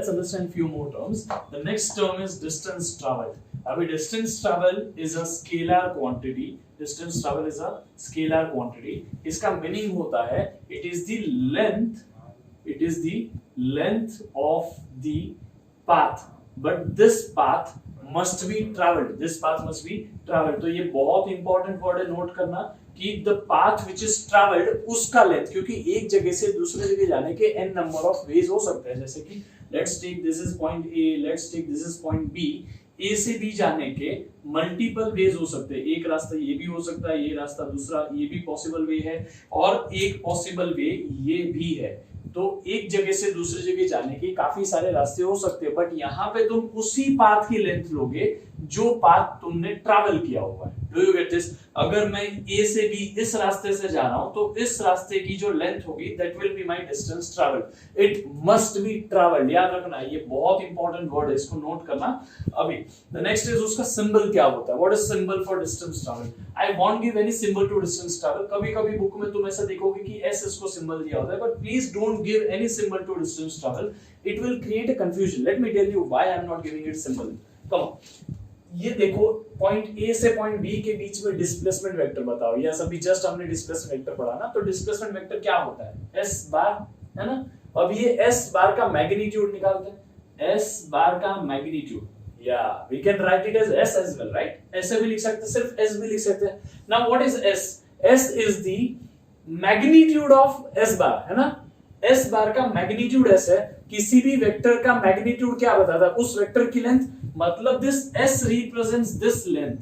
let's understand few more terms. The next term is distance traveled. अभी distance travel is a scalar quantity. Distance travel is a scalar quantity. इसका meaning होता है it is the length of the path, but this path must be traveled. This path must be traveled. तो ये बहुत important word है, note करना कि the path which is travelled उसका लेंथ, क्योंकि एक जगह से दूसरे जगह जाने के n नंबर ऑफ वेज हो सकते हैं. जैसे कि let's take this is point A, let's take this is point B. A से B जाने के मल्टीपल वेज हो सकते हैं. एक रास्ता ये भी हो सकता है, ये रास्ता दूसरा ये भी पॉसिबल वे है, और एक पॉसिबल वे ये भी है. तो एक जगह से दूसरी जगह जाने के काफी सारे रास्ते हो सकते हैं, बट यहाँ पे तुम उसी पाथ की लेंथ लोगे जो पाथ तुमने ट्रैवल किया हुआ है. Do you get this? अगर मैं A से B इस रास्ते से जा रहा हूं तो इस रास्ते की जो लेंथ होगी that will be my distance travelled. It must be travelled. याद रखना, ये बहुत इंपॉर्टेंट वर्ड है, इसको नोट करना. अभी द नेक्स्ट इज उसका सिंबल क्या होता है. What is symbol for distance travelled? I won't give any symbol to distance travel. कभी-कभी बुक में तुम ऐसा देखोगे कि S इसको सिंबल दिया होता है, but please don't give any symbol to distance travel. It will create a confusion. Let me tell you why I am not giving it symbol. Come on, ये देखो पॉइंट A से point B के बीच में displacement vector बताओ. Yes, अभी just हमने displacement vector पढ़ा ना, तो डिस्प्लेसमेंट वेक्टर क्या होता है? S बार, है ना. अब ये S बार का मैग्नीट्यूड निकालते हैं. S बार का मैग्नीट्यूड, या we can write it as S as well, right. ऐसे भी लिख सकते हैं, सिर्फ S भी लिख सकते हैं. Now what is S? S is the magnitude of S बार, है ना. S बार का मैग्नीट्यूड S है. किसी भी वेक्टर का मैग्नीट्यूड क्या बताता है? उस वेक्टर की लेंथ. मतलब this S represents this length.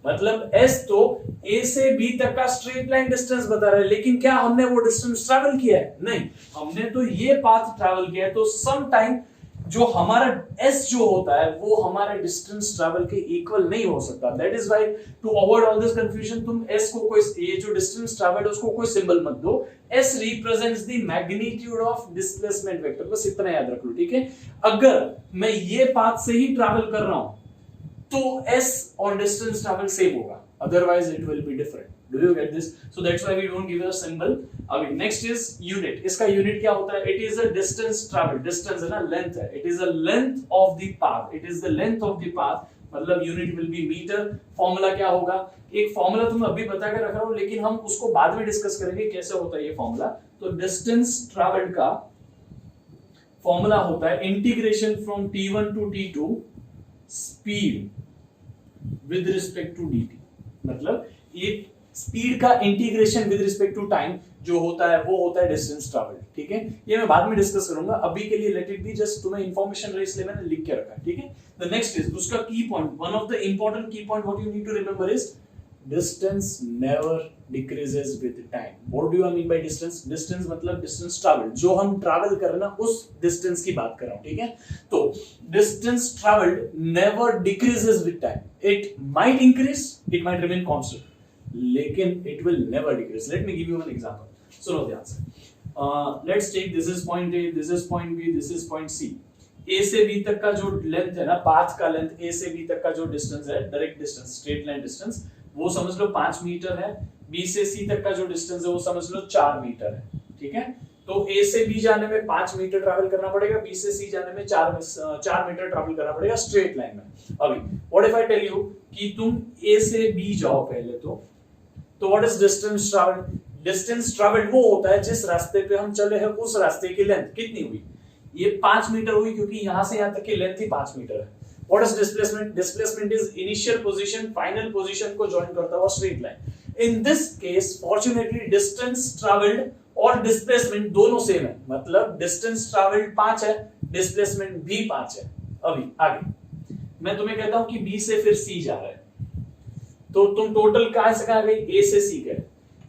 मतलब S तो A से B तक का स्ट्रेट लाइन डिस्टेंस बता रहा है, लेकिन क्या हमने वो डिस्टेंस ट्रैवल किया है? नहीं, हमने तो ये पाथ ट्रैवल किया है. तो सम टाइम जो हमारा S जो होता है वो हमारे डिस्टेंस ट्रैवल के इक्वल नहीं हो सकता. That is why to avoid all this confusion, तुम S को कोई, ये जो डिस्टेंस ट्रैवल्ड उसको कोई सिंबल मत दो. S represents the magnitude of displacement vector. बस इतना याद रख लो, ठीक है. अगर मैं ये पाथ से ही ट्रैवल कर रहा हूं तो S और डिस्टेंस ट्रैवल सेम होगा, otherwise it will be different. Do you get this? So that's why we don't give a symbol. अभी next is unit. इसका unit क्या होता है? It is a distance travel. Distance है ना, length है. It is a length of the path. It is the length of the path. मतलब unit will be meter. Formula क्या होगा? एक फॉर्मूला तुम अभी बता के रख रहा हूं, लेकिन हम उसको बाद में डिस्कस करेंगे कैसे होता है ये फॉर्मूला. तो डिस्टेंस ट्रैवल्ड का फॉर्मूला होता है integration from T1 to T2 speed with respect to dt. मतलब ये स्पीड का integration with respect to time जो होता है वो होता है डिस्टेंस ट्रैवल्ड. ठीक है, ये मैं बाद में डिस्कस करूंगा. अभी के लिए लेट इट बी, जस्ट तुम्हें इंफॉर्मेशन रहे इसलिए मैंने लिख के रखा है. ठीक है. द नेक्स्ट इज उसका key point. One of the important key point what you need to remember is distance never decreases with time. What do I mean by distance? Distance मतलब distance traveled, जो हम travel कर रहे हैं ना उस distance की बात कर रहा हूं. ठीक है, तो distance traveled never decreases with time. It might increase, it might remain constant, लेकिन it will never decrease. Let me give you an example. सुनो ध्यान से. Let's take this is point A, this is point B, this is point C. A से B तक का जो length है ना, पाथ का लेंथ, A से B तक का जो डिस्टेंस है, direct distance, straight line distance, वो समझ लो 5 मीटर है. B से C तक का जो डिस्टेंस है वो समझ लो 4 मीटर है. ठीक है, तो A से B जाने में 5 मीटर ट्रैवल करना पड़ेगा, B से C जाने में 4 मीटर ट्रैवल करना पड़ेगा स्ट्रेट लाइन में. अभी what if I tell you कि तुम A से B जाओ पहले, तो what is distance travelled? Distance travelled वो होता है जिस रास्ते पे हम चले हैं उस रास्ते की लेंथ कितनी हुई. ये 5 मीटर हुई क्योंकि यहां से यहां तक की लेंथ ही 5 मीटर है. What is displacement? Displacement is initial position, final position को join करता हुआ straight line. In this case, fortunately, distance traveled और displacement दोनों same है. मतलब distance traveled 5 है, displacement भी 5 है. अभी आगे मैं तुम्हें कहता हूं कि B से फिर C जा रहा है, तो तुम टोटल कहां से कहां गए? A से C गए.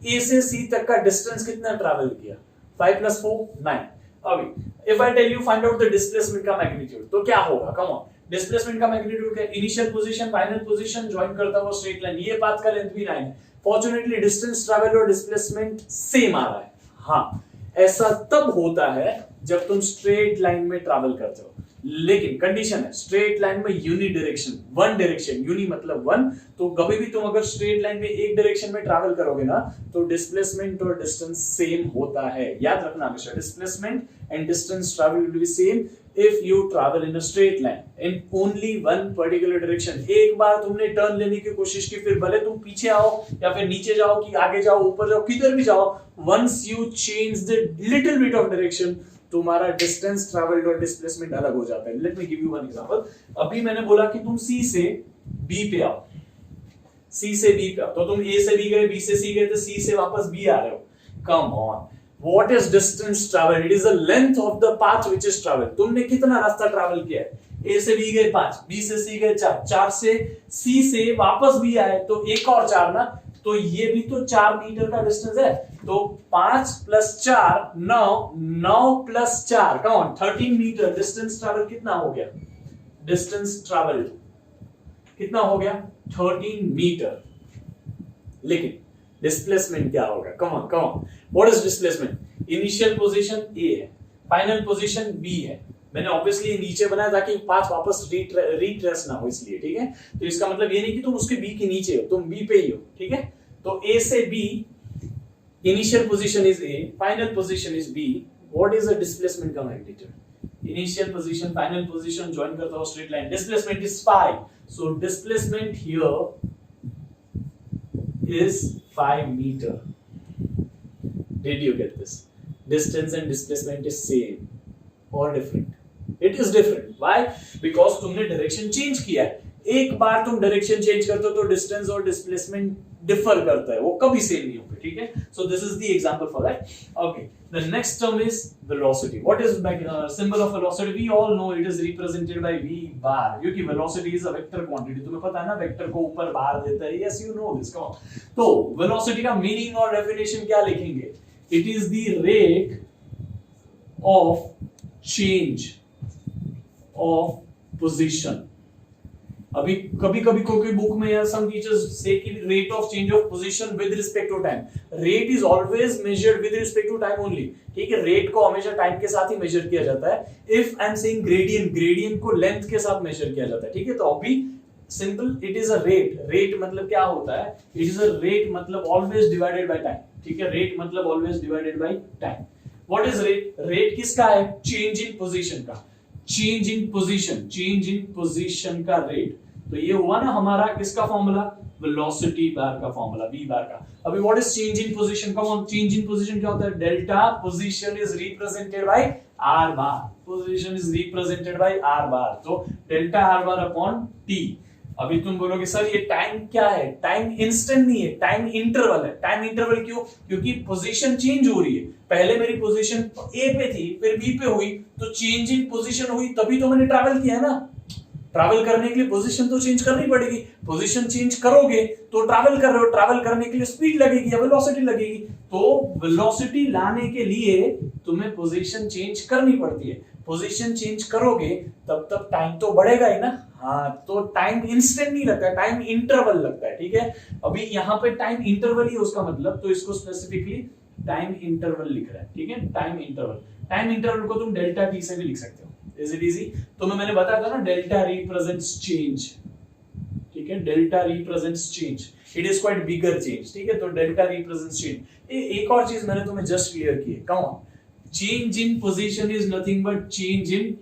A से C तक का डिस्टेंस कितना ट्रैवल किया? 5 + 4 9. अभी if I tell you find out the displacement का मैग्नीट्यूड, तो क्या होगा? कम ऑन, डिस्प्लेसमेंट का मैग्नीट्यूड क्या? Initial position, final position join करता हुआ स्ट्रेट लाइन. ये पाथ का लेंथ भी 9 है. फॉर्चूनेटली डिस्टेंस ट्रैवल और डिस्प्लेसमेंट सेम आ रहा है. हाँ, ऐसा तब होता है जब तुम स्ट्रेट लाइन में ट्रैवल करते हो, लेकिन कंडीशन है स्ट्रेट लाइन में uni direction, one direction, uni मतलब वन. तो कभी भी तुम अगर स्ट्रेट लाइन में एक डायरेक्शन में ट्रैवल करोगे ना तो डिस्प्लेसमेंट और डिस्टेंस सेम होता है. याद रखना हमेशा displacement and distance travel will be same if you travel in a straight line in only one particular direction, एक बार तुमने टर्न लेने की कोशिश की, फिर भले तुम पीछे आओ या फिर नीचे जाओ कि आगे जाओ ऊपर जाओ किधर भी जाओ, once you change the little bit of direction, तुम्हारा डिस्टेंस ट्रैवल्ड और डिस्प्लेसमेंट अलग हो जाता है. Let me give you one example. अभी मैंने बोला कि तुम C से B पे आओ, C से B पे आओ, तो तुम A से B गए, B से C गए, तो C से वापस B आ रहे हो. Come on, what is distance traveled? It is the length of the path which is traveled. तुमने कितना रास्ता ट्रैवल किया है? A से B गए 5, B से C गए 4, 4 से C से वापस B आए तो 1 और 4 ना, तो ये भी तो 4 मीटर का डिस्टेंस है. तो 5 plus 4 9, 9 plus 4 come on 13 metre. Distance travel कितना हो गया? डिस्टेंस ट्रैवल कितना हो गया? 13 मीटर. लेकिन डिस्प्लेसमेंट क्या होगा? Come on come on. What is displacement? Initial position A है, फाइनल पोजीशन B है. मैंने ऑब्वियसली नीचे बनाया ताकि पाथ वापस रिट्रेस ना हो, इसलिए. ठीक है, तो इसका मतलब ये नहीं कि तुम उसके B के नीचे हो, तुम B पे ही हो. ठीक है, तो A से B, initial position is A, final position is B. What is the displacement का magnitude? Initial position final position join करता हो straight line, displacement is 5. So displacement here is 5 meter. Did you get this? Distance and displacement is same or different? It is different. Why? Because तुमने direction change किया है. एक बार तुम direction change करते हो तो डिस्टेंस और डिस्प्लेसमेंट डिफर करता है, वो कभी सेम नहीं होगा. ठीक है, so this is the example for that. Okay, the next term is velocity. What is symbol of velocity? We all know it is represented by v bar, क्योंकि velocity is a vector quantity. तुम्हें पता है ना, vector को ऊपर बार देता है. Yes, you know this. Come. तो वेलोसिटी का मीनिंग और डेफिनेशन क्या लिखेंगे? It is the rate of change of position. अभी कभी कभी कोई बुक में या सम टीचर्स से कि rate of change of position with respect to time. Rate is always measured with respect to time only. ठीक है, रेट को हमेशा टाइम के साथ ही मेजर किया जाता है. If I am saying gradient, gradient को लेंथ के साथ मेजर किया जाता है. ठीक है, तो अभी simple it is a rate. Rate मतलब क्या होता है? इट इज अ रेट मतलब ऑलवेज डिवाइडेड बाय टाइम. ठीक है, रेट मतलब always divided by time. What is rate? Rate किसका है? चेंज इन पोजीशन का. Change in position, change in position का रेट. तो ये हुआ ना हमारा किसका फॉर्मूला? वेलोसिटी बार का फॉर्मूला, v बार का. अभी what is change in position? Come on, change in position क्या होता है? Delta position is represented bye r bar. Position is represented bye r बार. तो delta r bar upon t. अभी तुम बोलोगे सर ये टाइम क्या है? टाइम इंस्टेंट नहीं है, टाइम इंटरवल है. टाइम इंटरवल क्यों? क्योंकि पोजीशन चेंज हो रही है. पहले मेरी पोजीशन A पे थी, फिर B पे हुई, तो चेंज इन पोजीशन हुई, तभी तो मैंने ट्रैवल किया है ना. ट्रैवल करने के लिए पोजीशन तो चेंज करनी पड़ेगी. पोजीशन चेंज करोगे तो ट्रैवल कर रहे हो, ट्रैवल करने के लिए स्पीड लगेगी या वेलोसिटी लगेगी. तो वेलोसिटी लाने के लिए तुम्हें पोजीशन चेंज करनी पड़ती है. पोजीशन चेंज करोगे तब टाइम तो बढ़ेगा ही ना. हाँ, तो टाइम इंस्टेंट नहीं लगता है, टाइम इंटरवल लगता है. ठीक है, अभी यहाँ पे टाइम इंटरवल ही उसका मतलब, तो इसको स्पेसिफिकली टाइम इंटरवल लिख रहा है. ठीक है, टाइम इंटरवल. टाइम इंटरवल को तुम डेल्टा टी से भी लिख सकते हो. Is it easy? तो मैंने बताया था ना, डेल्टा रिप्रेजेंट्स चेंज. ठीक है, delta represents change. It is quite bigger change. ठीक है, तो डेल्टा रिप्रेजेंट्स चेंज. एक और चीज मैंने तुम्हें जस्ट क्लियर की है. Come on, change in position is nothing but change in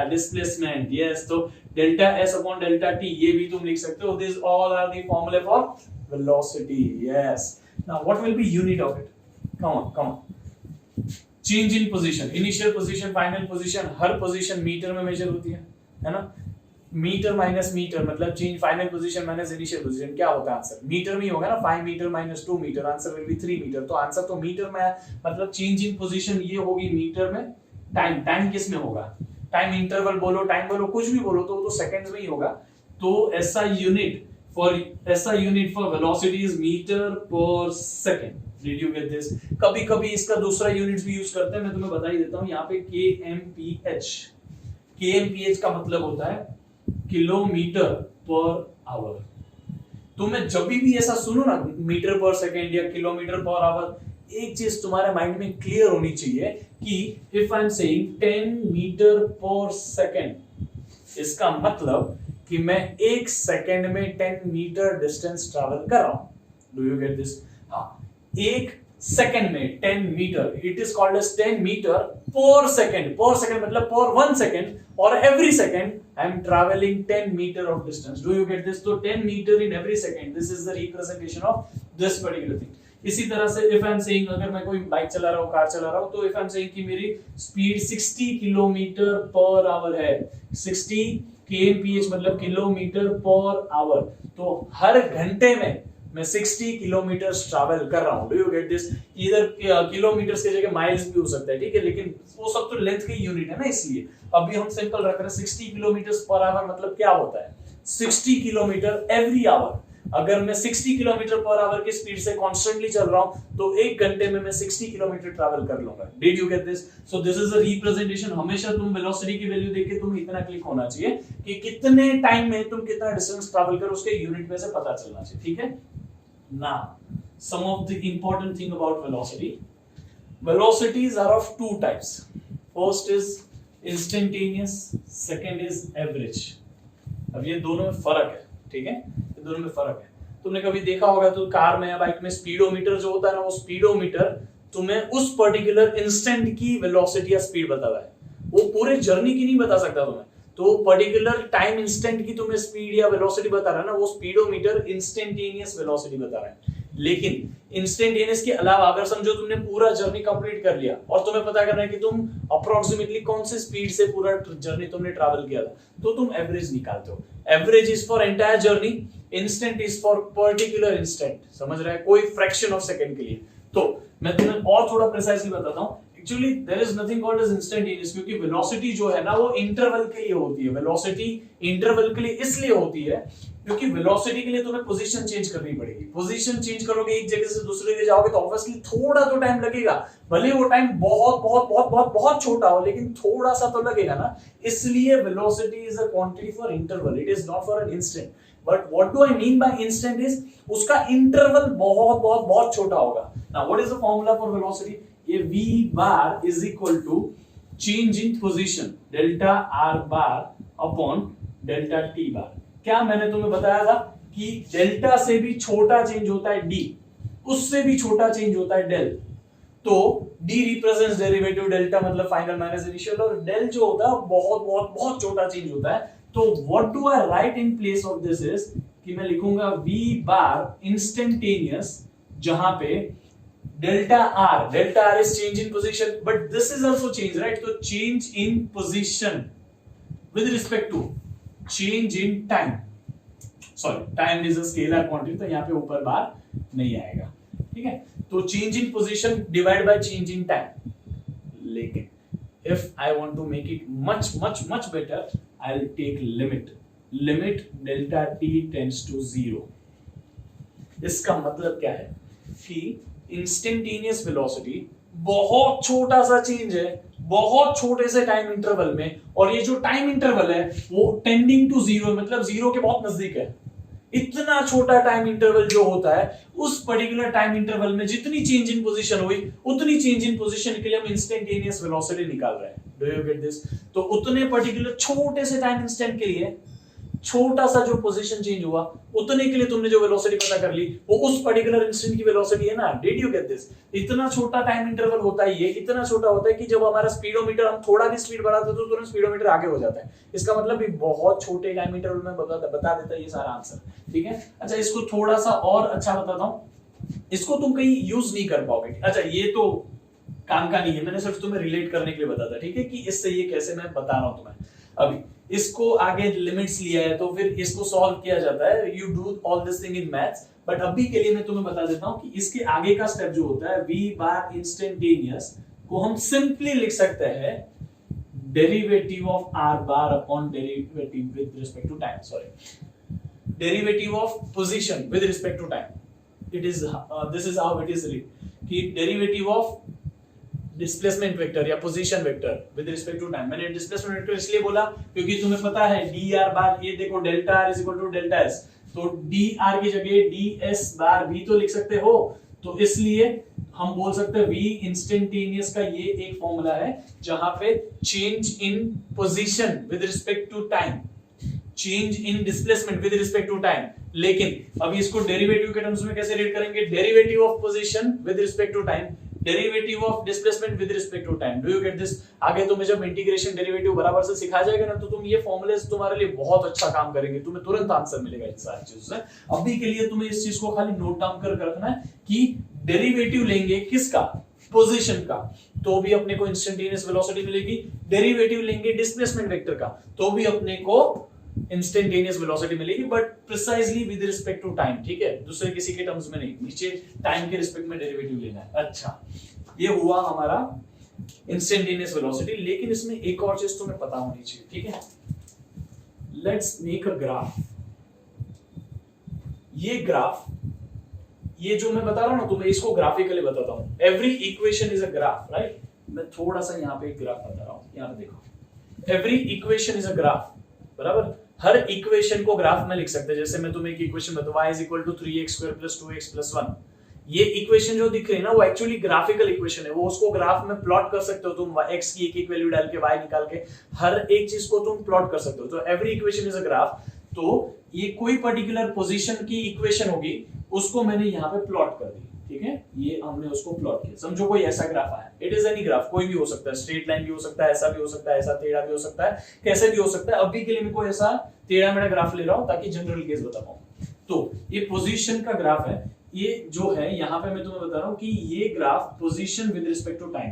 displacement. Yes, तो delta s upon delta t, ये भी तुम लिख सकते हो. This all are the formula for velocity. Yes, now what will be unit of it? Come on. Change in position, initial position, final position, हर position metre में measure होती है ना. मीटर माइनस मीटर मतलब change, final position minus initial position, क्या होता है answer? Metre में ही होगा ना. 5 metre minus 2 metre, answer will be 3 metre. तो आंसर तो मीटर में है, मतलब चेंज इन पोजीशन ये होगी मीटर में. टाइम किस में होगा? टाइम इंटरवल बोलो, टाइम बोलो, कुछ भी बोलो, तो सेकंड्स में ही होगा. तो SI unit for velocity is metre per second. Did you get this? कभी कभी इसका दूसरा यूनिट्स भी यूज करते हैं, मैं तुम्हें बता ही देता हूं. यहाँ पे kmph. kmph का मतलब होता है किलोमीटर पर आवर. तुम्हें जब भी ऐसा सुनो ना, मीटर पर सेकंड या किलोमीटर पर आवर, एक चीज तुम्हारे माइंड में क्लियर होनी चाहिए कि if I am saying 10 metre per second, इसका मतलब कि मैं 1 सेकंड में 10 मीटर डिस्टेंस ट्रैवल कर रहा हूं. Do you get this? हाँ, 1 सेकंड में 10 metre, it is called as 10 metre per second मतलब पर 1 सेकंड, और every second I am travelling 10 metre of distance. Do you get this? तो 10 metre in every second, this is the representation of this particular thing. इसी तरह से if I am saying, अगर मैं कोई bike चला रहा हूँ, कार चला रहा हूँ, तो इफ आई एम सेइंग कि मेरी स्पीड 60 किलोमीटर पर आवर है, 60 kmph मतलब किलोमीटर पर आवर, तो हर घंटे में मैं 60 किलोमीटर ट्रैवल कर रहा हूं. Do you get this? इधर किलोमीटर्स की जगह माइल्स भी हो सकता है, ठीक है, लेकिन वो सब तो लेंथ की यूनिट है ना, इसलिए अभी हम सिंपल रख रहे हैं 60 किलोमीटर पर आवर. मतलब क्या होता है? 60 किलोमीटर एवरी आवर. अगर मैं 60 किलोमीटर पर आवर की स्पीड से कॉन्स्टेंटली चल रहा हूं, तो एक घंटे में मैं 60 किलोमीटर ट्रैवल कर लूंगा. Did you get this? So this is a representation. हमेशा तुम वेलोसिटी की वैल्यू देख के तुम इतना क्लिक होना चाहिए कि कितने टाइम में तुम कितना डिस्टेंस ट्रैवल कर, उसके यूनिट में से पता चलना चाहिए, ठीक है. Now, some of the important thing about velocity. Velocities are of two types. First is instantaneous, second is average. अब ये दोनों में फर्क है, ठीक है, ये दोनों में फर्क है. तुमने कभी देखा होगा तो कार में या बाइक में स्पीडोमीटर जो होता है ना, वो स्पीडोमीटर तुम्हें उस पर्टिकुलर इंस्टेंट की वेलोसिटी या स्पीड बताता है, वो पूरे जर्नी की नहीं बता सकता तुम्हें. तो पर्टिकुलर टाइम इंस्टेंट की तुम्हें स्पीड या वेलोसिटी बता रहा है ना, वो स्पीडोमीटर इंस्टेंटेनियस वेलोसिटी बता रहा है. लेकिन इंस्टेंटेनियस के अलावा अगर समझो तुमने पूरा जर्नी कंप्लीट कर लिया और तुम्हें पता करना है कि तुम अप्रोक्सीमेटली कौन से स्पीड से पूरा जर्नी तुमने ट्रैवल किया था, तो तुम एवरेज निकालते हो. Average is for entire journey, instant is for particular instant. समझ रहे हैं? कोई फ्रैक्शन ऑफ सेकंड के लिए. तो मैं तुम्हें और थोड़ा प्रिसाइजली बताता हूं. Actually, there is nothing called as instantaneous, क्योंकि वेलोसिटी जो है ना, वो इंटरवल के लिए होती है. वेलोसिटी इंटरवल के लिए इसलिए होती है क्योंकि वेलोसिटी के लिए तुम्हें पोजीशन चेंज करनी पड़ेगी. पोजीशन चेंज करोगे, एक जगह से दूसरी जगह जाओगे, तो ऑब्वियसली थोड़ा तो टाइम लगेगा. भले वो टाइम बहुत बहुत बहुत बहुत बहुत छोटा हो, लेकिन थोड़ा सा तो लगेगा ना. इसलिए velocity is a quantity for interval, it is not for an instant. But what do I mean by instant is उसका इंटरवल बहुत बहुत बहुत छोटा होगा. Now what is the formula for velocity? ये v bar is equal to change in position delta r bar upon delta t bar. क्या मैंने तुम्हें बताया था कि डेल्टा से भी छोटा चेंज होता है d, उससे भी छोटा चेंज होता है डेल. तो d रिप्रेजेंट्स डेरिवेटिव डेल्टा मतलब फाइनल माइनस इनिशियल, और डेल जो होता है बहुत बहुत बहुत छोटा चेंज होता है. तो what do I right in place of this is कि मैं लिखूंगा v bar इंस्टेंटेनियस, जहां पे delta r is change in position, but this is also change, right? So change in position with respect to change in time. Sorry, time is a scalar quantity, तो यहाँ पे ऊपर बार नहीं आएगा, ठीक है. तो change in position divided by change in time. लेकिन if I want to make it much much much better, I'll take limit delta t tends to 0. इसका मतलब क्या है कि इंस्टेंटेनियस वेलोसिटी बहुत छोटा सा चेंज है बहुत छोटे से टाइम इंटरवल में, और ये जो टाइम इंटरवल है वो टेंडिंग टू 0, मतलब 0 के बहुत नजदीक है. इतना छोटा टाइम इंटरवल जो होता है, उस पर्टिकुलर टाइम इंटरवल में जितनी चेंज इन पोजीशन हुई, उतनी चेंज इन पोजीशन के लिए हम इंस्टेंटेनियस वेलोसिटी निकाल रहे हैं. Do you get this? तो उतने पर्टिकुलर छोटे से टाइम इंस्टेंट के लिए छोटा सा जो पोजीशन चेंज हुआ, उतने के लिए तुमने जो वेलोसिटी पता कर ली, वो उस पर्टिकुलर इंस्टेंट की वेलोसिटी है ना. Did you get this? इतना छोटा टाइम इंटरवल होता है, ये इतना छोटा होता है कि जब हमारा स्पीडोमीटर, हम थोड़ा भी स्पीड बढ़ाते हैं तो तुरंत स्पीडोमीटर आगे हो जाता है. इसका मतलब भी बहुत छोटे टाइम इंटरवल में बता देता है ये सारा आंसर, ठीक है. अच्छा, इसको थोड़ा सा और अच्छा बताता हूं. इसको तुम कहीं यूज नहीं कर पाओगे. अच्छा, ये तो काम का नहीं है, मैंने सिर्फ तुम्हें रिलेट करने के लिए बताया, ठीक है, कि इससे ये कैसे मैं बता रहा हूं तुम्हें. अभी इसको आगे लिमिट्स लिया है तो फिर इसको सॉल्व किया जाता है. You do all this thing in maths, but अभी के लिए मैं तुम्हें बता देता हूं कि इसके आगे का स्टेप जो होता है v बार इंस्टेंटेनियस, को हम सिंपली लिख सकते हैं derivative of r bar upon derivative with respect to time. Sorry, derivative of position with respect to time. It is this is how it is written कि डेरिवेटिव ऑफ डिस्प्लेसमेंट वेक्टर या position vector with respect to time. मैंने displacement vector इसलिए बोला क्योंकि तुम्हें पता है dr bar, ये देखो delta r is equal to delta s, तो dr की जगह ds बार भी तो लिख सकते हो. तो इसलिए हम बोल सकते हैं v इंस्टेंटेनियस का ये एक फॉर्मूला है जहां पे change in position with respect to time, change in displacement with respect to time. लेकिन अभी इसको डेरिवेटिव के टर्म्स में कैसे रेट करेंगे? Derivative of position with respect to time, derivative of displacement with respect to time. Do you get this? आगे तुम्हें जब इंटीग्रेशन डेरिवेटिव बराबर से सिखा जाएगा ना, तो तुम ये फॉर्मूलेस तुम्हारे लिए बहुत अच्छा काम करेंगे, तुम्हें तुरंत आंसर मिलेगा इन सारी चीजों से। अभी के लिए तुम्हें इस चीज को खाली नोट डाउन कर रखना है कि डेरिवेटिव लेंगे किसका? पोजीशन का, तो भी अपने को इंस्टेंटेनियस वेलोसिटी मिलेगी। डेरिवेटिव लेंगे डिस्प्लेसमेंट वेक्टर का, तो भी अपने को इंस्टेंटेनियस वेलोसिटी मिलेगी, but precisely with respect to time. ठीक है, दूसरे किसी के टर्म्स में नहीं, नीचे टाइम के रिस्पेक्ट में डेरिवेटिव लेना है। अच्छा, ये हुआ हमारा इंस्टेंटेनियस वेलोसिटी। लेकिन इसमें एक और चीज तुम्हें पता होनी चाहिए, ठीक है? Let's make a graph. ये ग्राफ, ये जो मैं बता रहा हूं ना तुम्हें, इसको ग्राफिकली बताता हूं। Every equation is a graph, right? मैं थोड़ा सा यहाँ पे एक ग्राफ बता रहा हूं, यहाँ पे देखो। Every equation is a graph, बराबर? हर इक्वेशन को ग्राफ में लिख सकते हैं। जैसे मैं तुम्हें एक इक्वेशन बताऊं, y = 3x² + 2x + 1। ये इक्वेशन जो दिख रही है ना, वो एक्चुअली ग्राफिकल इक्वेशन है। वो उसको ग्राफ में प्लॉट कर सकते हो तुम, x की एक वैल्यू डाल के, y निकाल के, हर एक चीज को तुम प्लॉट कर सकते हो। तो every equation is a graph. तो ये कोई पर्टिकुलर पोजीशन की इक्वेशन होगी, उसको मैंने यहाँ पे प्लॉट कर दी, ठीक है? ये हमने उसको प्लॉट किया। समझो कोई ऐसा ग्राफ आया, इट इज एनी ग्राफ, कोई भी हो सकता है, स्ट्रेट लाइन भी हो सकता है, ऐसा भी हो सकता है, ऐसा टेढ़ा भी हो सकता है, कैसे भी हो सकता है। अभी के लिए मैं कोई ऐसा टेढ़ा मेढ़ा ग्राफ ले रहा हूं ताकि जनरल केस बता पाऊं। तो ये पोजीशन का ग्राफ है। ये जो है यहाँ पे मैं तुम्हें बता रहा हूं कि ये graph position with respect to time,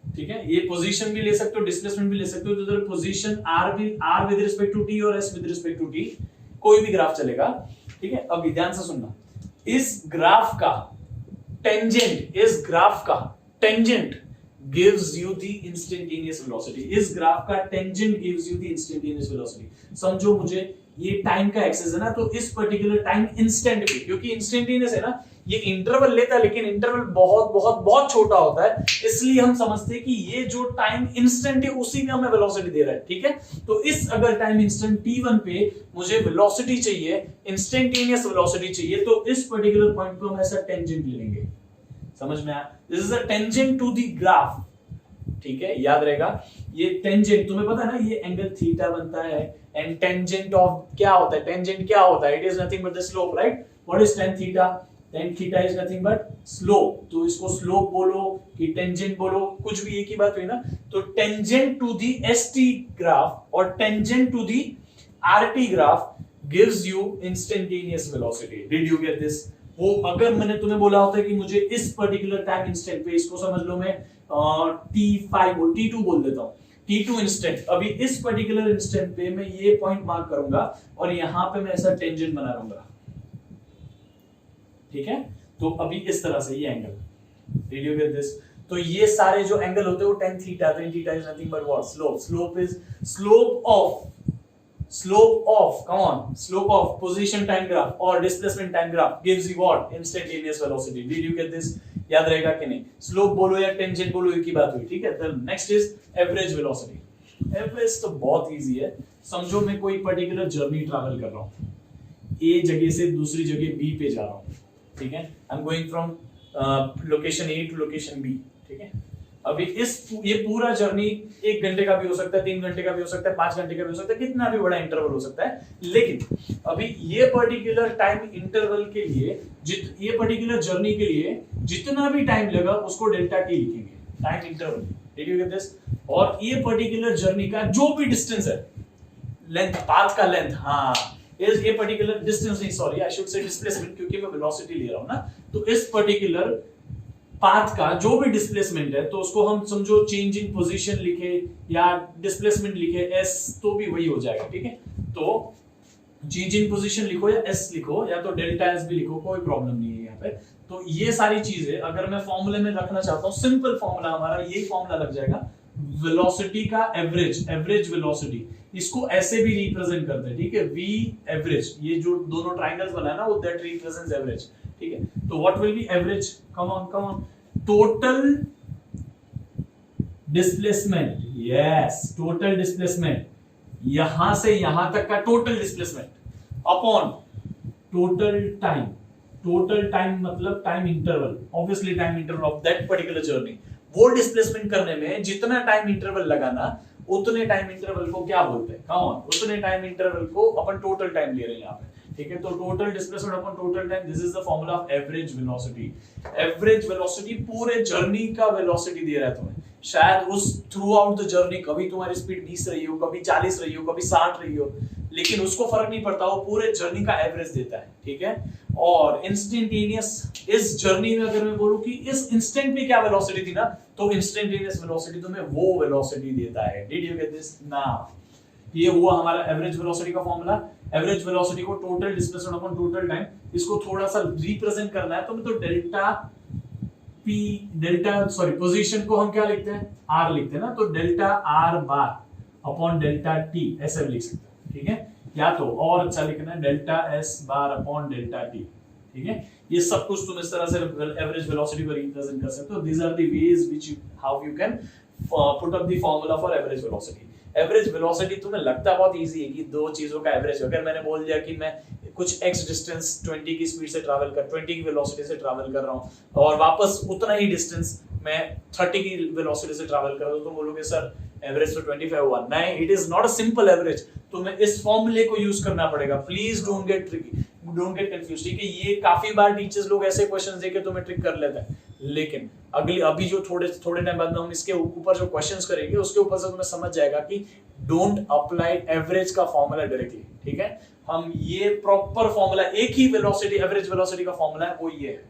ठीक है? ये पोजीशन भी ले सकते हो, डिस्प्लेसमेंट भी ले सकते हो। तो इधर position r with respect to t और s with respect to t, कोई भी ग्राफ चलेगा, ठीक है? अब ध्यान से सुनना, इस ग्राफ का tangent gives you the instantaneous velocity। इस ग्राफ का tangent gives you the instantaneous velocity। समझो मुझे ये टाइम का एक्सेस है ना, तो इस पर्टिकुलर टाइम इंस्टेंट पे, क्योंकि इंस्टेंटेनियस है ना, ये इंटरवल लेता है, लेकिन इंटरवल बहुत बहुत बहुत छोटा होता है, इसलिए हम समझते हैं कि ये जो टाइम इंस्टेंट है उसी में हमें वेलोसिटी दे रहा है, ठीक है? तो इस अगर टाइम इंस्टेंट t1 पे मुझे वेलोसिटी चाहिए, इंस्टेंटेनियस वेलोसिटी चाहिए, तो इस पर्टिकुलर पॉइंट पे हम ऐसा टेंजेंट ले लेंगे। समझ में आया? This is a tangent to the graph, ठीक है? याद रहेगा, ये टेंजेंट तुम्हें पता है ना, ये एंगल थीटा बनता है, एंड टेंजेंट ऑफ क्या होता है? टेंजेंट क्या होता है? It is nothing but the slope, right? What is tan theta? tan theta is nothing but slope. तो इसको स्लोप बोलो कि टेंजेंट बोलो, कुछ भी एक ही बात हुई ना। तो tangent to the st graph और tangent to the rt graph gives you instantaneous velocity। Did you get this? वो अगर मैंने तुम्हें बोला होता है कि मुझे इस पर्टिकुलर टाइम इंस्टेंट पे, इसको समझ लो मैं t2 बोल देता हूँ, t2 इंस्टेंट, अभी इस पर्टिकुलर इंस्टेंट पे मैं ये पॉइंट मार्क करूंगा और यहां पे मैं ऐसा टेंजेंट बना लूंगा, ठीक है? तो अभी इस तरह से ये angle, did you get this? तो ये सारे जो एंगल होते हैं वो tan theta, tan theta is nothing but what? Slope. Slope is slope of position time graph or displacement time graph gives you what? Instantaneous velocity। Did you get this? याद रहेगा कि नहीं? स्लोप बोलो या tangent बोलो, एक ही बात हुई, ठीक है? तो next is average velocity. Average तो बहुत इजी है। समझो मैं कोई पर्टिकुलर जर्नी ट्रैवल कर रहा हूँ, ए जगह से दूसरी जगह बी पे जा रहा हूँ, ठीक है? I am going from location A to location B, ठीक है? अभी ये पूरा जर्नी 1 घंटे का भी हो सकता है, 3 घंटे का भी हो सकता है, 5 घंटे का भी हो सकता है, कितना भी बड़ा इंटरवल हो सकता है। लेकिन अभी ये पर्टिकुलर टाइम इंटरवल के लिए, ये पर्टिकुलर जर्नी के लिए जितना भी टाइम लगा उसको डेल्टा टी लिखेंगे, time interval. Did you get this? और ये पर्टिकुलर जर्नी का जो भी डिस्टेंस है, लेंथ, पाथ का लेंथ, हाँ, इस ये पर्टिकुलर डिस्टेंस नहीं, sorry I should say displacement, क्योंकि मैं वेलोसिटी ले रहा हूं ना। तो इस पर्टिकुलर पाथ का जो भी डिस्प्लेसमेंट है, तो उसको हम समझो चेंज इन पोजीशन लिखे या डिस्प्लेसमेंट लिखे, s तो भी वही हो जाएगा, ठीक है? तो चेंज इन पोजीशन लिखो या s लिखो या तो डेल्टा s भी लिखो, कोई प्रॉब्लम नहीं है यहाँ पे। तो ये सारी चीजें अगर मैं फॉर्मूले में रखना चाहता हूँ, सिंपल फॉर्मूला हमारा ये फॉर्मूला लग जाएगा, वेलोसिटी का एवरेज वेलोसिटी, इसको ऐसे भी रिप्रेजेंट करते हैं, ठीक है? v एवरेज, ये जो दोनों ट्रायंगल्स बना है ना, वो दैट रिप्रेजेंट्स एवरेज, ठीक है? तो what will be average? Come on, total displacement, yes, total displacement, यहां से यहां तक का total displacement upon total time मतलब time interval, obviously time interval of that particular journey. वो डिस्प्लेसमेंट करने में जितना टाइम इंटरवल लगा ना, उतने टाइम इंटरवल को क्या बोलते हैं? कम ऑन, उतने टाइम इंटरवल को अपन टोटल टाइम ले रहे हैं यहाँ पे, ठीक है। तो total displacement upon total time, this is the formula of average velocity. Average velocity पूरे जर्नी का वेलोसिटी दे रहा है तुम्हें। शायद उस थ्रू आउट द जर्नी कभी तुम्हारी स्पीड 20 रही हो, कभी 40 रही हो, कभी 60 रही हो, लेकिन उसको फर्क नहीं पड़ता, वो पूरे जर्नी का एवरेज देता है, ठीक है। और इंस्टेंटेनियस, इस जर्नी में अगर मैं बोलूं कि इस इंस्टेंट में क्या वेलोसिटी थी ना, तो इंस्टेंटेनियस वेलोसिटी तुम्हें वो वेलोसिटी देता है। Did you get this? Now ये हुआ हमारा एवरेज वेलोसिटी का फॉर्मूला। एवरेज वेलोसिटी को total displacement upon total time, इसको थोड़ा सा रिप्रेजेंट करना है तो delta P, delta sorry position को हम क्या लिखते हैं? आर लिखते हैं ना, तो delta R bar upon delta T ऐसे लिख सकते हैं, ठीक है। या तो और अच्छा लिखना है delta S bar upon delta T, ठीक है। ये सब कुछ तुम इस तरह से एवरेज वेलोसिटी को रिप्रेजेंट कर सकते हो। These are the ways which how you can put up the formula for average velocity. Average velocity तुम्हें लगता है बहुत इजी है कि दो चीजों का एवरेज। अगर मैंने बोल दिया कि मैं कुछ x डिस्टेंस 20 की स्पीड से ट्रैवल कर 20 की वेलोसिटी से ट्रैवल कर रहा हूं और वापस उतना ही डिस्टेंस मैं 30 की वेलोसिटी से ट्रैवल कर रहा हूं, तो बोलोगे सर एवरेज तो 25 हुआ। नहीं, it is not a simple average. तुम्हें इस फॉर्मूले को यूज करना पड़ेगा। Please don't get tricky, don't get confuse, ठीक है। ये काफी बार टीचर्स लोग ऐसे क्वेश्चंस देके तुम्हें ट्रिक कर लेते हैं, लेकिन अभी जो थोड़े टाइम बाद में हम इसके ऊपर जो क्वेश्चंस करेंगे उसके ऊपर से तुम्हें समझ जाएगा कि डोंट अप्लाई एवरेज का फॉर्मूला डायरेक्टली, ठीक है। हम ये प्रॉपर फॉर्मूला, एक ही वेलोसिटी एवरेज वेलोसिटी का फॉर्मूला है, वो ये है,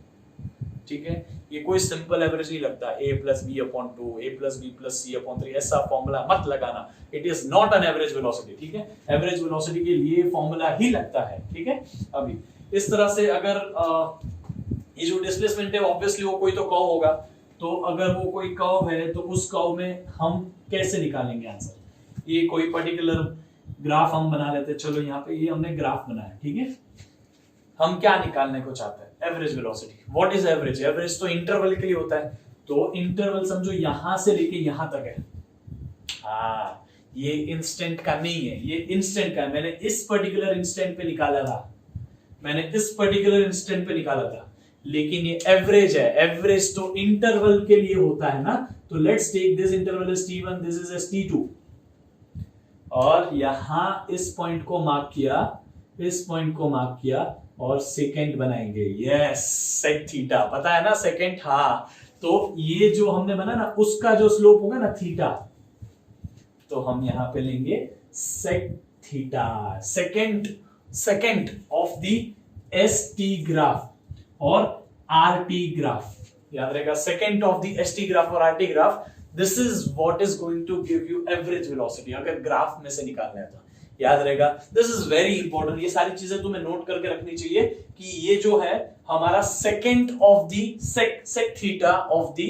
ठीक है। ये कोई सिंपल एवरेज नहीं लगता, a plus B upon 2, a plus B plus C upon 3, ऐसा फॉर्मूला मत लगाना। It is not an average velocity, ठीक है। एवरेज वेलोसिटी के लिए फॉर्मूला ही लगता है, ठीक है। अभी इस तरह से अगर ये जो डिस्प्लेसमेंट है ऑब्वियसली वो कोई तो कर्व होगा, तो अगर वो कोई कर्व है तो उस कर्व में हम कैसे निकालेंगे आंसर? ये कोई पर्टिकुलर ग्राफ हम बना लेते हैं। चलो यहाँ पे ये हमने ग्राफ बनाया, ठीक है। हम क्या निकालने को चाहते हैं? Average velocity. What is average? Average तो इंटरवल के लिए होता है, तो इंटरवल समझो यहां से लेके यहां तक है। हाँ, ये इंस्टेंट का नहीं है, ये इंस्टेंट का है। मैंने इस पर्टिकुलर इंस्टेंट पे निकाला था, लेकिन ये एवरेज है। एवरेज तो इंटरवल के लिए होता है ना, तो let's take this interval is t1, this is S t2, और यहां इस पॉइंट को मार्क किया, इस पॉइंट को मार्क किया और सेकंड बनाएंगे। यस, सेक थीटा, पता है ना सेकंड? हाँ, तो ये जो हमने बना ना उसका जो स्लोप होगा ना थीटा, तो हम यहां पे लेंगे sec theta, second of the S T graph और आर टी ग्राफ। याद रहेगा, second of the S T graph और R T graph, this is what is going to give you average velocity, अगर ग्राफ में से निकालना है तो। याद रहेगा, दिस इज वेरी इंपॉर्टेंट। ये सारी चीजें तुम्हें नोट करके रखनी चाहिए कि ये जो है हमारा second of the sec theta of the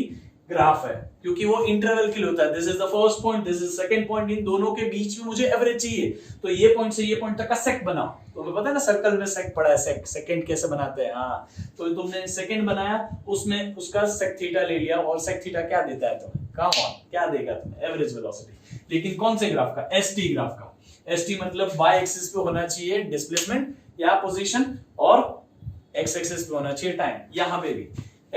graph है, क्योंकि वो इंटरवल के लिए होता है। This is the first point, this is second point, इन दोनों के बीच में मुझे एवरेज चाहिए, तो ये पॉइंट से ये पॉइंट तक का सेक बनाओ। तो तुम्हें पता है ना सर्कल में सेक पड़ा है, सेकंड कैसे बनाते हैं? हाँ, तो तुमने सेकंड बनाया, उसमें उसका सेक थीटा ले लिया, और सेक थीटा क्या देता है तुम्हें? कम ऑन, क्या देगा तुम्हें? Average velocity. लेकिन कौन से ग्राफ का? एस टी ग्राफ का। एस टी मतलब वाई एक्सिस पे होना चाहिए डिस्प्लेसमेंट या पोजीशन, और एक्स एक्सिस पे होना चाहिए टाइम। यहां पे भी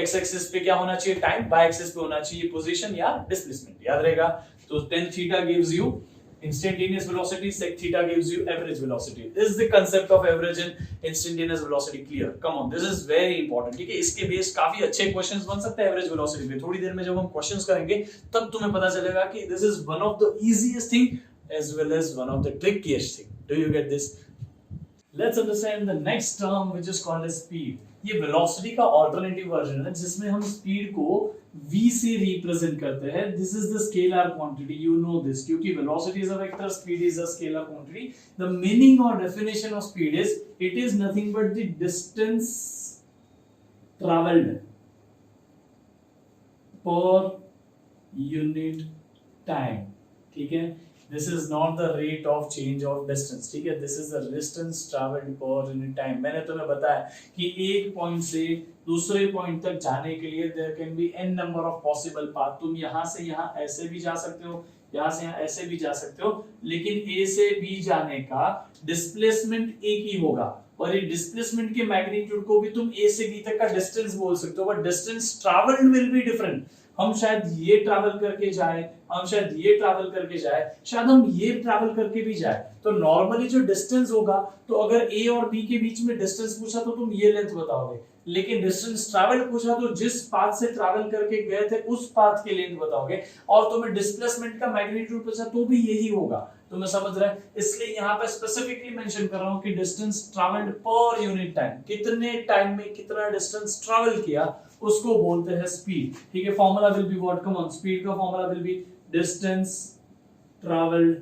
एक्स एक्सिस पे क्या होना चाहिए? टाइम। वाई एक्सिस पे होना चाहिए पोजीशन या डिस्प्लेसमेंट। याद रहेगा, तो tan theta gives you instantaneous velocity, sec theta gives you average velocity. This is the concept of average and instantaneous velocity. Clear? Come on, this is very important. ठीक है, इसके बेस काफी अच्छे questions बन सकते हैं एवरेज वेलोसिटी पे। थोड़ी देर में जब हम क्वेश्चंस करेंगे तब तुम्हें पता चलेगा कि this is one of the easiest thing as well as one of the trickiest thing. Do you get this? Let's understand the next term which is called as speed. ये वेलोसिटी का alternative version है जिसमें हम speed को v से represent करते हैं। This is the scalar quantity, you know this, क्योंकि velocity is a vector, speed is a scalar quantity. The meaning और definition of speed is it is nothing but the distance travelled per unit time, ठीक है। This is not the rate of change of distance, ठीक है। This is the distance traveled per unit time. मैंने तुम्हें बताया कि एक point से दूसरे पॉइंट तक जाने के लिए there can be n number of possible path. तुम यहाँ से यहाँ ऐसे भी जा सकते हो, यहाँ से यहाँ ऐसे भी जा सकते हो, लेकिन A से B जाने का डिस्प्लेसमेंट एक ही होगा, और ये डिस्प्लेसमेंट के मैग्नीट्यूड को भी तुम A से B तक का डिस्टेंस बोल सकते हो, but distance travelled will be different. हम शायद ये ट्रैवल करके जाए, हम शायद ये ट्रैवल करके जाए, शायद हम ये ट्रैवल करके भी जाए। तो नॉर्मली जो डिस्टेंस होगा, तो अगर ए और बी के बीच में डिस्टेंस पूछा तो तुम ये लेंथ बताओगे, लेकिन डिस्टेंस ट्रैवल पूछा तो जिस पाथ से ट्रैवल करके गए थे उस पाथ की लेंथ बताओगे, और तुम्हें डिस्प्लेसमेंट का मैग्नीट्यूड पूछा तो भी यही होगा। तो मैं समझ रहा है, इसलिए यहाँ पे स्पेसिफिकली मेंशन कर रहा हूँ कि distance travelled per unit time, कितने टाइम में कितना डिस्टेंस ट्रैवल किया उसको बोलते हैं स्पीड। ठीक है, formula will be what, come on, speed का formula will be distance travelled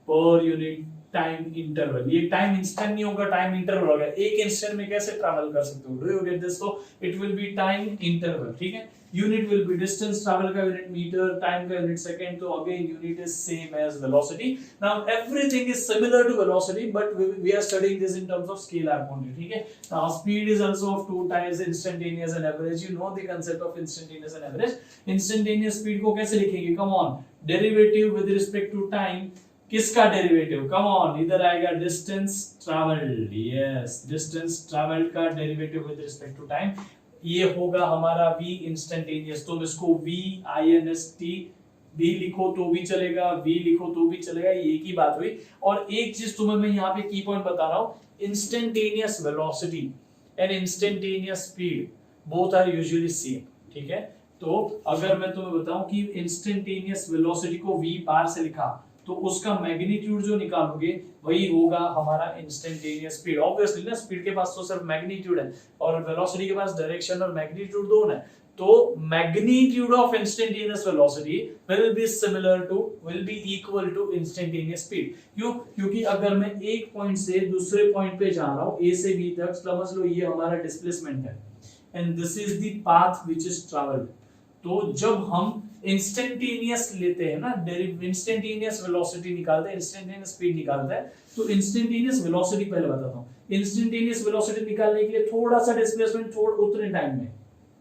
per unit time interval. ये टाइम इंस्टेंट नहीं होगा, टाइम इंटरवल होगा, एक इंस्टेंट में कैसे ट्रैवल कर सकते हो, डू यू गेट दिस? तो it will be time interval. ठीक है, unit will be distance, travel का यूनिट मीटर, टाइम का यूनिट सेकंड, तो again unit is same as velocity. Now everything is similar to velocity, but we are studying this in terms of scalar only. ठीक है, now speed is also of two types, instantaneous and average. You know the concept of instantaneous and average. Instantaneous speed को कैसे लिखेंगे? Come on, derivative with respect to time. किसका derivative? Come on, इधर आएगा distance travelled. Yes, distance travelled का derivative with respect to time, ये होगा हमारा v इंस्टेंटेनियस। तुम इसको v inst भी लिखो तो भी चलेगा, v लिखो तो भी चलेगा, ये की बात हुई। और एक चीज तुम्हें मैं यहाँ पे की पॉइंट बता रहा हूँ, instantaneous velocity and instantaneous speed both are usually same. ठीक है, तो अगर मैं तुम्हें बताऊं कि इंस्टेंटेनियस वेलोसिटी को v बार से लिखा तो उसका मैग्नीट्यूड जो निकालोगे वही होगा हमारा इंस्टेंटेनियस स्पीड। ऑब्वियसली ना, स्पीड के पास तो सिर्फ मैग्नीट्यूड है और वेलोसिटी के पास डायरेक्शन और मैग्नीट्यूड दोनों है, तो magnitude of instantaneous velocity will be equal to instantaneous speed. क्यों? क्योंकि अगर मैं एक पॉइंट से दूसरे पॉइंट पे जा रहा हूं, ए से बी तक, समझ लो ये हमारा डिस्प्लेसमेंट है and this is the path which is travelled. तो जब हम इंस्टेंटेनियस लेते हैं ना, इंस्टेंटेनियस वेलोसिटी निकालते हैं, इंस्टेंटेनियस स्पीड निकालते हैं, तो इंस्टेंटेनियस वेलोसिटी पहले बताता हूं। इंस्टेंटेनियस वेलोसिटी निकालने के लिए थोड़ा सा डिस्प्लेसमेंट उतने टाइम में,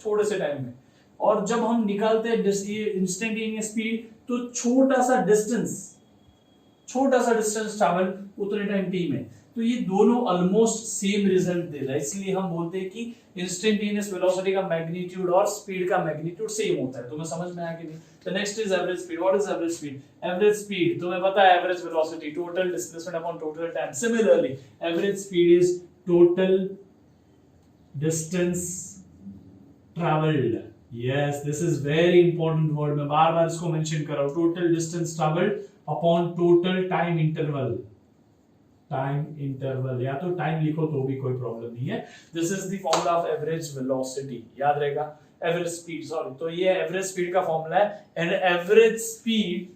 थोड़े से टाइम में, और जब हम निकालते हैं इंस्टेंटेनियस स्पीड तो छोटा सा डिस्टेंस ट्रैवल उतने टाइम टी में। तो ये दोनों ऑलमोस्ट सेम रिजल्ट दे रहा है, इसलिए हम बोलते हैं कि इंस्टेंटेनियस वेलोसिटी का मैग्नीट्यूड और स्पीड का मैग्नीट्यूड सेम होता है। तो मैं समझ में आया कि नहीं? The next is average speed. What is average speed? Average speed तुम्हें पता है, average velocity total displacement upon total time. Similarly average speed is total distance travelled. Yes, this is very important word, मैं बार-बार इसको mention कर रहा हूं। Total distance travelled upon total time interval. Time interval, या तो टाइम लिखो तो भी कोई प्रॉब्लम नहीं है। This is the formula of average velocity, याद रहेगा। एवरेज स्पीड, सॉरी, तो ये एवरेज स्पीड का फॉर्मूला है, and average speed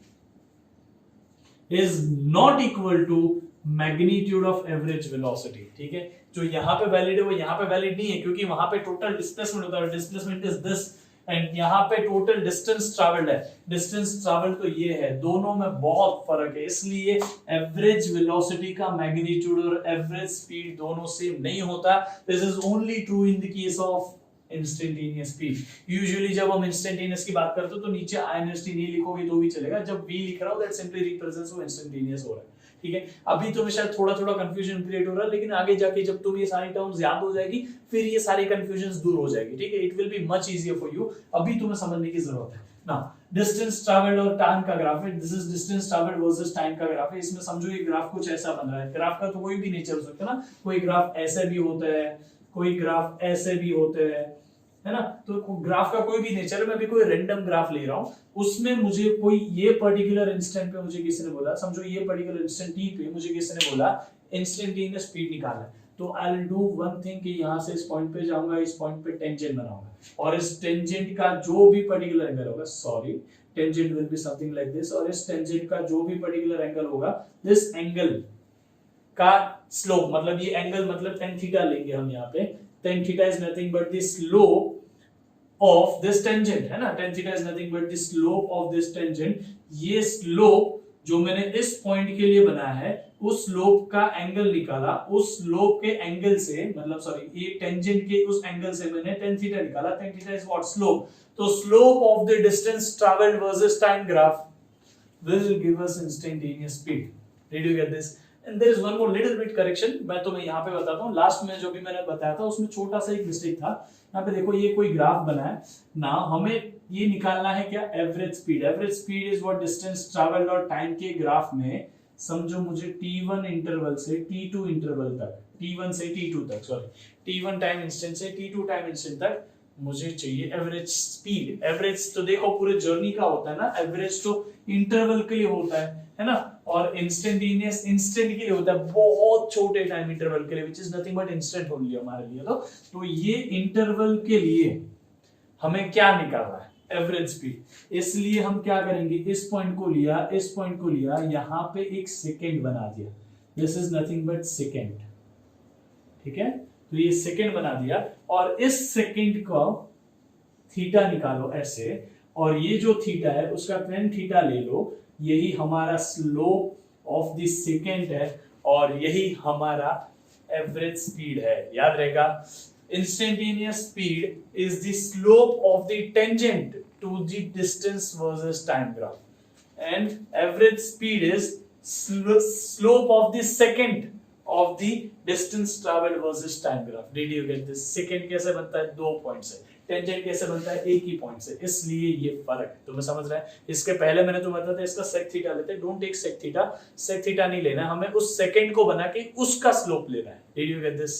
is not equal to magnitude of average velocity. ठीक है, जो यहाँ पे वैलिड है वो यहाँ पे वैलिड नहीं है, क्योंकि वहां पे टोटल डिस्प्लेसमेंट होता है, डिस्प्लेसमेंट इज दिस, एंड यहाँ पे टोटल डिस्टेंस ट्रैवल्ड है, डिस्टेंस ट्रैवल्ड तो ये है, दोनों में बहुत फर्क है। इसलिए एवरेज वेलोसिटी का मैग्नीट्यूड और एवरेज स्पीड दोनों सेम नहीं होता। This is only true in the case of instantaneous speed. Usually जब हम इंस्टेंटेनियस की बात करते हैं तो नीचे inst नहीं लिखोगे तो भी चलेगा, जब v लिख रहा हूं दैट सिंपली रिप्रेजेंट्स वो इंस्टेंटेनियस हो रहा है। ठीक है, अभी तो शायद थोड़ा कंफ्यूजन क्रिएट हो रहा है, लेकिन आगे जाके जब तुम ये सारी टर्म्स याद हो जाएगी फिर ये सारी कंफ्यूजंस दूर हो जाएगी। ठीक है, it will be much easier for you, अभी तुम्हें समझने की जरूरत है ना। डिस्टेंस ट्रैवल्ड और टाइम का ग्राफ है, this is distance travelled versus time का ग्राफ है। इसमें समझो ये ग्राफ कुछ ऐसा बन रहा है, ग्राफ का तो कोई भी नेचर हो सकता है ना, कोई ग्राफ ऐसे भी होता है, कोई ग्राफ ऐसे भी होते हैं, है ना। तो ग्राफ का कोई भी नेचर है, मैं भी कोई रैंडम ग्राफ ले रहा हूं, उसमें मुझे कोई ये पर्टिकुलर इंस्टेंट पे मुझे किसी ने बोला, समझो ये पर्टिकुलर इंस्टेंट टी पे मुझे किसी ने बोला इंस्टेंटेनियस स्पीड निकालना है, तो I will do one thing कि यहां से इस पॉइंट पे जाऊंगा, इस पॉइंट पे टेंजेंट बनाऊंगा, और इस टेंजेंट का जो भी पर्टिकुलर एंगल होगा, sorry tangent will be something like this, और इस टेंजेंट का जो भी पर्टिकुलर एंगल होगा, दिस एंगल का स्लोप, मतलब ये एंगल मतलब tan थीटा लेंगे हम यहाँ पे, tan theta is nothing but the slope of this tangent, है ना, tan theta is nothing but the slope of this tangent. ये स्लोप जो मैंने इस पॉइंट के लिए बनाया है, उस स्लोप का एंगल निकाला, उस स्लोप के एंगल से, मतलब सॉरी ये टेंजेंट के उस एंगल से मैंने tan थीटा निकाला, tan theta is what, slope. तो slope of the distance travelled versus time graph will give us instantaneous speed. Did you get this? And there is one more little bit correction, मैं तुम्हें यहाँ पे बताता हूँ। Last में जो भी मैंने बताया था उसमें छोटा सा एक मिस्टेक था। यहाँ पे देखो ये कोई ग्राफ बना है ना, हमें ये निकालना है क्या, average speed. Average speed is what distance travelled और टाइम के ग्राफ में समझो मुझे t1 इंटरवल से t2 इंटरवल तक, t1 से t2 तक, सॉरी t1 टाइम इंस्टेंट से t2 टाइम इंस्टेंट तक मुझे चाहिए एवरेज स्पीड। एवरेज तो देखो पूरे जर्नी का होता है ना, एवरेज तो इंटरवल के लिए होता है ना, और इंस्टेंटेनियस इंस्टेंट के लिए होता है, बहुत छोटे टाइम इंटरवल के लिए, which is nothing but instant only हमारे लिए। तो ये इंटरवल के लिए हमें क्या निकालना है, एवरेज स्पीड। इसलिए हम क्या करेंगे, इस पॉइंट को लिया, इस पॉइंट को लिया, यहां पे एक सेकेंड बना दिया, this is nothing but second, ठीक है। तो ये सेकेंड बना दिया और इस सेकेंड को थीटा निकालो ऐसे, और ये जो थीटा है उसका tan थीटा ले लो, यही हमारा स्लोप ऑफ द सेकेंड है और यही हमारा एवरेज स्पीड है, याद रहेगा। Instantaneous speed is the slope of the tangent to the distance versus time graph, and average speed is slope of the second of the distance traveled versus time graph. Did you get this? Second कैसे बनता है, 2 point से, tangent कैसे बनता है, एक ही point से, इसलिए ये फर्क है। तुम्हें समझ रहा है। इसके पहले मैंने तुम्हें बताया था इसका सेक थीटा लेते, don't take sec theta, sec theta नहीं लेना, हमें उस सेकंड को बना के उसका स्लोप लेना है। Did you get this?